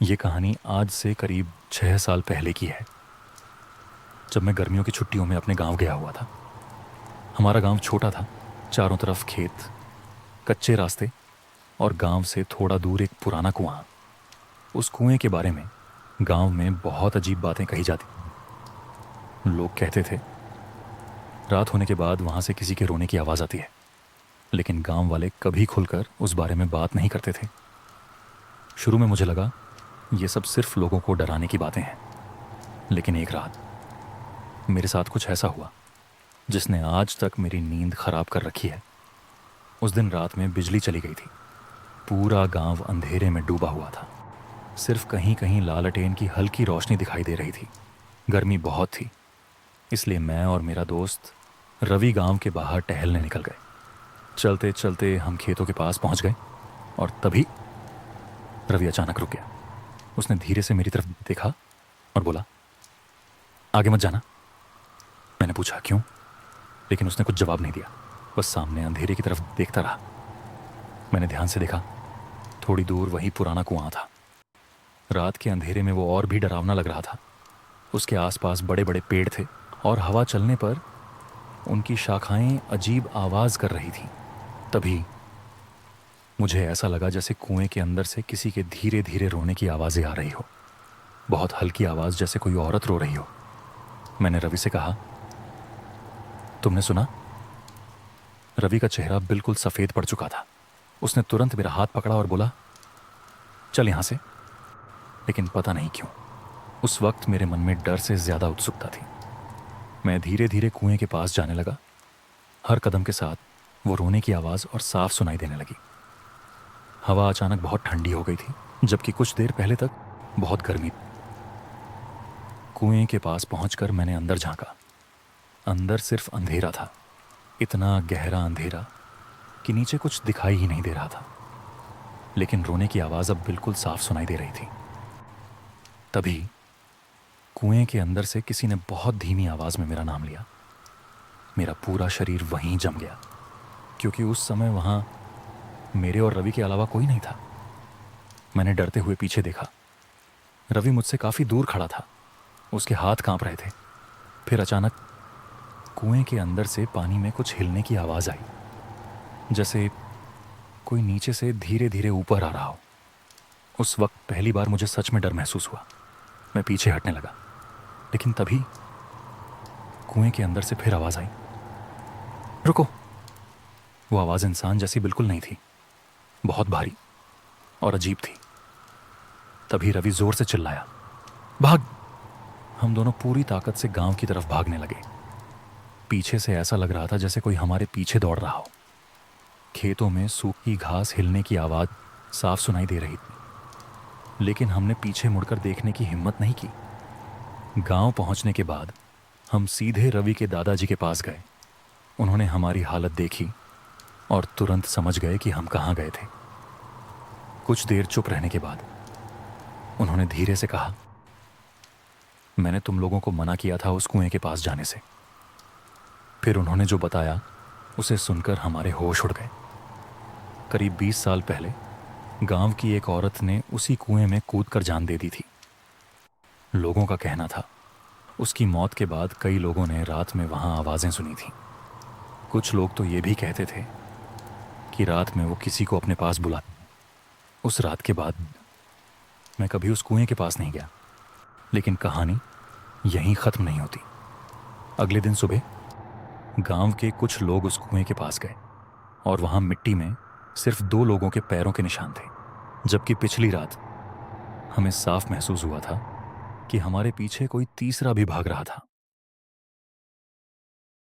ये कहानी आज से करीब 6 साल पहले की है, जब मैं गर्मियों की छुट्टियों में अपने गांव गया हुआ था। हमारा गांव छोटा था, चारों तरफ खेत, कच्चे रास्ते और गांव से थोड़ा दूर एक पुराना कुआं। उस कुएं के बारे में गांव में बहुत अजीब बातें कही जाती। लोग कहते थे रात होने के बाद वहां से किसी के रोने की आवाज़ आती है, लेकिन गांव वाले कभी खुलकर उस बारे में बात नहीं करते थे। शुरू में मुझे लगा ये सब सिर्फ लोगों को डराने की बातें हैं, लेकिन एक रात मेरे साथ कुछ ऐसा हुआ जिसने आज तक मेरी नींद खराब कर रखी है। उस दिन रात में बिजली चली गई थी। पूरा गांव अंधेरे में डूबा हुआ था। सिर्फ कहीं कहीं लालटेन की हल्की रोशनी दिखाई दे रही थी। गर्मी बहुत थी, इसलिए मैं और मेरा दोस्त रवि गांव के बाहर टहलने निकल गए। चलते चलते हम खेतों के पास पहुंच गए और तभी रवि अचानक रुक गया। उसने धीरे से मेरी तरफ देखा और बोला, आगे मत जाना। मैंने पूछा क्यों, लेकिन उसने कुछ जवाब नहीं दिया, बस सामने अंधेरे की तरफ देखता रहा। मैंने ध्यान से देखा, थोड़ी दूर वही पुराना कुआं था। रात के अंधेरे में वो और भी डरावना लग रहा था। उसके आसपास बड़े बड़े पेड़ थे और हवा चलने पर उनकी शाखाएं अजीब आवाज़ कर रही थीं। तभी मुझे ऐसा लगा जैसे कुएं के अंदर से किसी के धीरे धीरे रोने की आवाज़ें आ रही हो, बहुत हल्की आवाज़, जैसे कोई औरत रो रही हो। मैंने रवि से कहा, तुमने सुना? रवि का चेहरा बिल्कुल सफ़ेद पड़ चुका था। उसने तुरंत मेरा हाथ पकड़ा और बोला, चल यहाँ से। लेकिन पता नहीं क्यों उस वक्त मेरे मन में डर से ज़्यादा उत्सुकता थी। मैं धीरे धीरे कुएं के पास जाने लगा। हर कदम के साथ वो रोने की आवाज़ और साफ सुनाई देने लगी। हवा अचानक बहुत ठंडी हो गई थी, जबकि कुछ देर पहले तक बहुत गर्मी। कुएं के पास पहुंचकर मैंने अंदर झांका। अंदर सिर्फ अंधेरा था, इतना गहरा अंधेरा कि नीचे कुछ दिखाई ही नहीं दे रहा था। लेकिन रोने की आवाज़ अब बिल्कुल साफ सुनाई दे रही थी। तभी कुएं के अंदर से किसी ने बहुत धीमी आवाज़ में मेरा नाम लिया। मेरा पूरा शरीर वहीं जम गया, क्योंकि उस समय वहाँ मेरे और रवि के अलावा कोई नहीं था। मैंने डरते हुए पीछे देखा। रवि मुझसे काफ़ी दूर खड़ा था, उसके हाथ कांप रहे थे। फिर अचानक कुएं के अंदर से पानी में कुछ हिलने की आवाज़ आई, जैसे कोई नीचे से धीरे धीरे ऊपर आ रहा हो। उस वक्त पहली बार मुझे सच में डर महसूस हुआ। मैं पीछे हटने लगा, लेकिन तभी कुएं के अंदर से फिर आवाज़ आई, रुको। वो आवाज़ इंसान जैसी बिल्कुल नहीं थी, बहुत भारी और अजीब थी। तभी रवि जोर से चिल्लाया, भाग! हम दोनों पूरी ताकत से गांव की तरफ भागने लगे। पीछे से ऐसा लग रहा था जैसे कोई हमारे पीछे दौड़ रहा हो। खेतों में सूखी घास हिलने की आवाज़ साफ सुनाई दे रही थी, लेकिन हमने पीछे मुड़कर देखने की हिम्मत नहीं की। गांव पहुंचने के बाद हम सीधे रवि के दादाजी के पास गए। उन्होंने हमारी हालत देखी और तुरंत समझ गए कि हम कहाँ गए थे। कुछ देर चुप रहने के बाद उन्होंने धीरे से कहा, मैंने तुम लोगों को मना किया था उस कुएं के पास जाने से। फिर उन्होंने जो बताया उसे सुनकर हमारे होश उड़ गए। करीब 20 साल पहले गांव की एक औरत ने उसी कुएं में कूदकर जान दे दी थी। लोगों का कहना था उसकी मौत के बाद कई लोगों ने रात में वहां आवाज़ें सुनी थीं। कुछ लोग तो ये भी कहते थे कि रात में वो किसी को अपने पास बुला। उस रात के बाद मैं कभी उस कुएं के पास नहीं गया, लेकिन कहानी यहीं ख़त्म नहीं होती। अगले दिन सुबह गांव के कुछ लोग उस कुएं के पास गए और वहां मिट्टी में सिर्फ 2 लोगों के पैरों के निशान थे, जबकि पिछली रात हमें साफ महसूस हुआ था कि हमारे पीछे कोई तीसरा भी भाग रहा था।